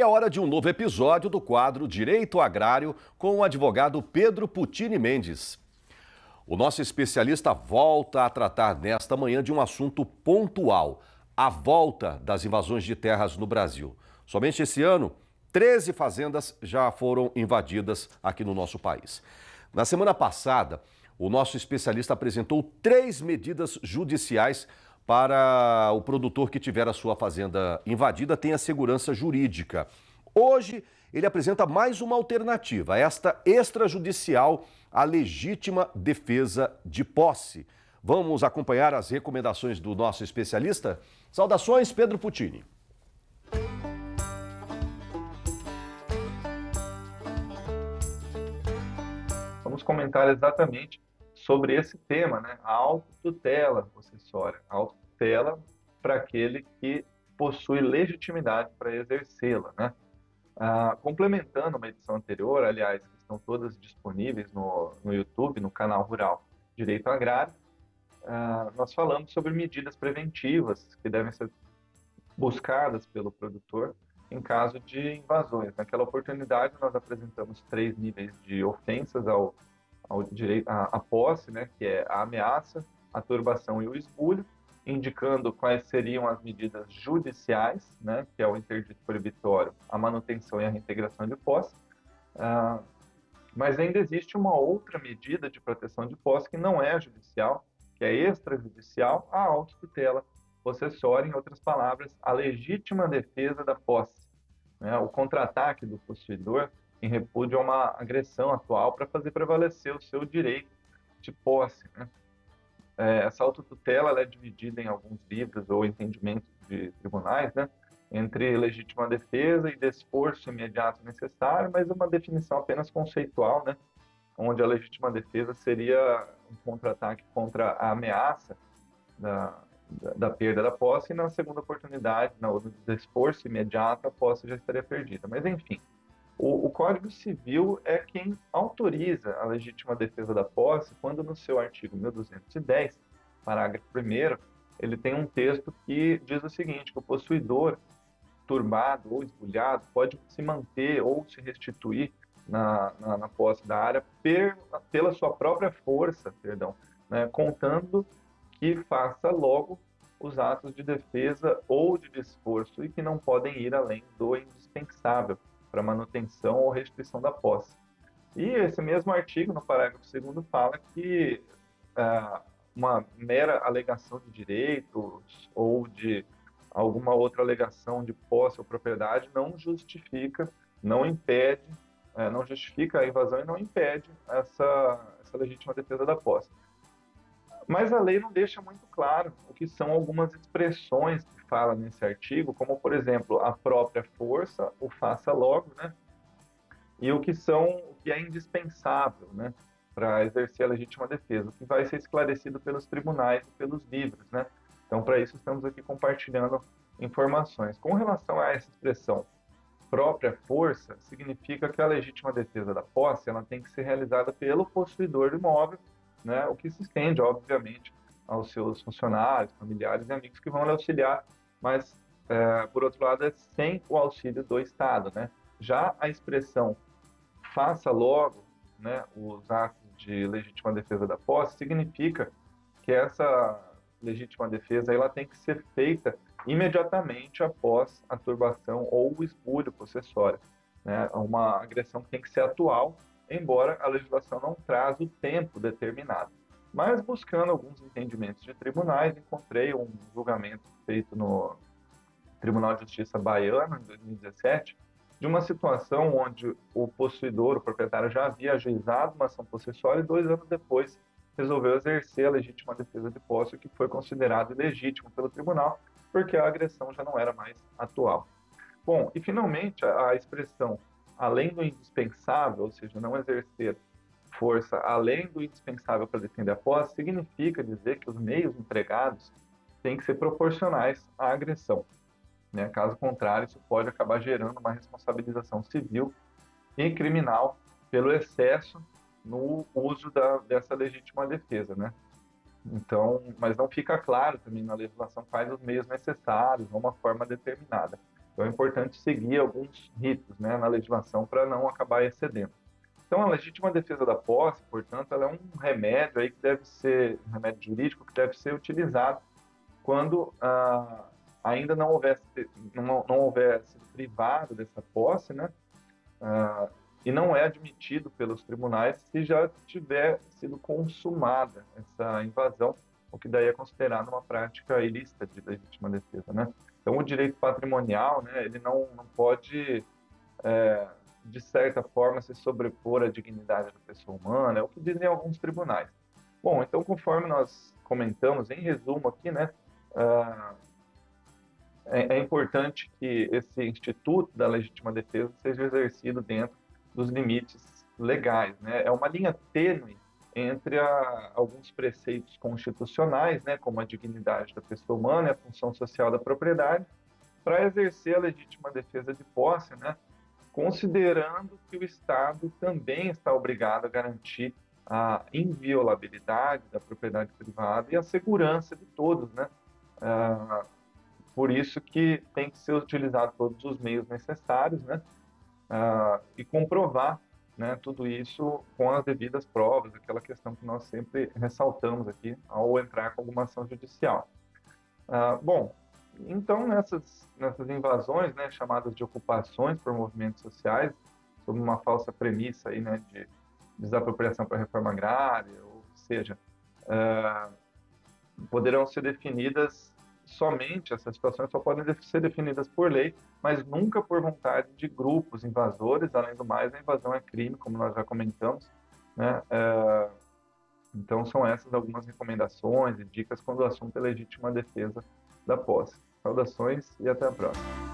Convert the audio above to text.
é hora de um novo episódio do quadro Direito Agrário com o advogado Pedro Putini Mendes. O nosso especialista volta a tratar nesta manhã de um assunto pontual: a volta das invasões de terras no Brasil. Somente esse ano, 13 fazendas já foram invadidas aqui no nosso país. Na semana passada, o nosso especialista apresentou 3 medidas judiciais para o produtor que tiver a sua fazenda invadida tenha segurança jurídica. Hoje, ele apresenta mais uma alternativa, esta extrajudicial, a legítima defesa de posse. Vamos acompanhar as recomendações do nosso especialista? Saudações, Pedro Putini. Vamos comentar exatamente sobre esse tema, né? A autotutela possessória. A autotutela para aquele que possui legitimidade para exercê-la, né? Complementando uma edição anterior, aliás, que estão todas disponíveis no YouTube, no canal Rural Direito Agrário, nós falamos sobre medidas preventivas que devem ser buscadas pelo produtor em caso de invasões. Naquela oportunidade, nós apresentamos 3 níveis de ofensas ao direito à posse, né, que é a ameaça, a turbação e o esbulho, indicando quais seriam as medidas judiciais, né, que é o interdito proibitório, a manutenção e a reintegração de posse. Mas ainda existe uma outra medida de proteção de posse que não é judicial, que é extrajudicial, a autotutela possessória, em outras palavras, a legítima defesa da posse, né, o contra-ataque do possuidor em repúdio a uma agressão atual para fazer prevalecer o seu direito de posse, né? Essa autotutela ela é dividida em alguns livros ou entendimentos de tribunais, né, entre legítima defesa e desforço imediato necessário, mas uma definição apenas conceitual, né, onde a legítima defesa seria um contra-ataque contra a ameaça da perda da posse, e na segunda oportunidade, no desforço imediato, a posse já estaria perdida. Mas, enfim, o Código Civil é quem autoriza a legítima defesa da posse quando, no seu artigo 1210, parágrafo 1º, ele tem um texto que diz o seguinte, que o possuidor turbado ou esbulhado pode se manter ou se restituir na posse da área pela sua própria força, né, contando que faça logo os atos de defesa ou de desforço e que não podem ir além do indispensável para manutenção ou restrição da posse. E esse mesmo artigo, no parágrafo 2º, fala que uma mera alegação de direitos ou de alguma outra alegação de posse ou propriedade não justifica, não impede, não justifica a invasão e não impede essa legítima defesa da posse. Mas a lei não deixa muito claro o que são algumas expressões que fala nesse artigo, como, por exemplo, a própria força, o faça logo, né? E o que é indispensável, né, para exercer a legítima defesa, o que vai ser esclarecido pelos tribunais e pelos livros, né? Então, para isso, estamos aqui compartilhando informações. Com relação a essa expressão própria força, significa que a legítima defesa da posse ela tem que ser realizada pelo possuidor do imóvel, né, o que se estende, obviamente, aos seus funcionários, familiares e amigos que vão lhe auxiliar, mas, por outro lado, é sem o auxílio do Estado, né? Já a expressão faça logo, né, os atos de legítima defesa da posse, significa que essa legítima defesa ela tem que ser feita imediatamente após a turbação ou o esbulho possessório, né? Uma agressão que tem que ser atual, embora a legislação não traz o tempo determinado. Mas buscando alguns entendimentos de tribunais, encontrei um julgamento feito no Tribunal de Justiça baiano, em 2017, de uma situação onde o possuidor, o proprietário, já havia ajuizado uma ação possessória e 2 anos depois resolveu exercer a legítima defesa de posse, o que foi considerado ilegítimo pelo tribunal, porque a agressão já não era mais atual. Bom, e finalmente a expressão além do indispensável, ou seja, não exercer força além do indispensável para defender a posse, significa dizer que os meios empregados têm que ser proporcionais à agressão, né? Caso contrário, isso pode acabar gerando uma responsabilização civil e criminal pelo excesso no uso dessa legítima defesa, né? Então, mas não fica claro também na legislação quais os meios necessários, ou uma forma determinada. Então é importante seguir alguns ritos, né, na legislação para não acabar excedendo. Então a legítima defesa da posse, portanto, ela é um remédio aí que deve ser, um remédio jurídico que deve ser utilizado quando ainda não houver sido privado dessa posse, né, e não é admitido pelos tribunais se já tiver sido consumada essa invasão, o que daí é considerado uma prática ilícita de legítima defesa, né? Então, o direito patrimonial, né, ele não pode, de certa forma, se sobrepor à dignidade da pessoa humana, é o que dizem alguns tribunais. Bom, então, conforme nós comentamos, em resumo aqui, né, é importante que esse instituto da legítima defesa seja exercido dentro dos limites legais, né? É uma linha tênue entre alguns preceitos constitucionais, né, como a dignidade da pessoa humana e a função social da propriedade, para exercer a legítima defesa de posse, né, considerando que o Estado também está obrigado a garantir a inviolabilidade da propriedade privada e a segurança de todos, né? Por isso que tem que ser utilizado todos os meios necessários, né? E comprovar, né, tudo isso com as devidas provas, aquela questão que nós sempre ressaltamos aqui ao entrar com alguma ação judicial. Bom, então nessas invasões, né, chamadas de ocupações por movimentos sociais, sob uma falsa premissa aí, né, de desapropriação para reforma agrária, ou seja, poderão ser definidas somente, essas situações só podem ser definidas por lei, mas nunca por vontade de grupos invasores. Além do mais, a invasão é crime, como nós já comentamos, né? Então, são essas algumas recomendações e dicas quando o assunto é legítima defesa da posse. Saudações e até a próxima.